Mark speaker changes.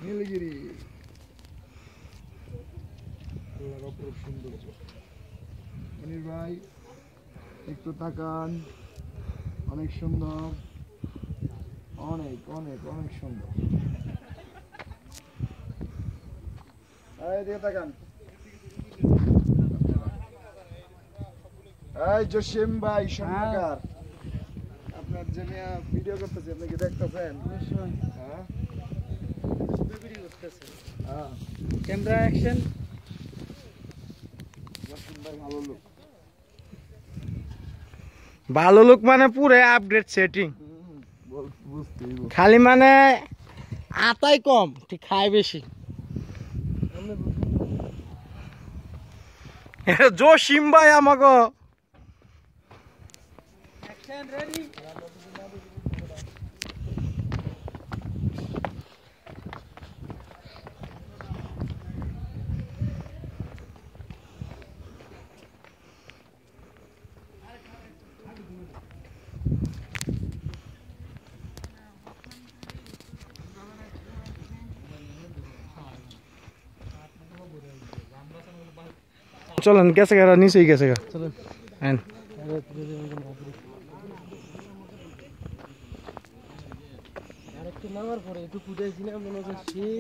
Speaker 1: নীলগিরি অপরূপ সৌন্দর্য। মনির ভাই একটু তাকান, অনেক সুন্দর, অনেক অনেক অনেক সুন্দর। এদিকে তাকান। এই জসিম ভাই স্বর্ণকার, আপনার যে ভিডিও করতেছে, আপনি কি দেখতেছেন? হ্যাঁ,
Speaker 2: ক্যামেরা অ্যাকশন।
Speaker 1: জসিম ভাই ভালো লোক।
Speaker 2: ভালো লোক মানে পুরো আপডেট সেটিং, খালি মানে আতাই কম, ঠিক খায় বেশি। জসিম ভাই আমাকে চলেন, গেছে গা, নিচেই গেছে গা, চলেন। আরেকটু নামার পরে একটু ফুটাইছিলাম, মনে হচ্ছে সেই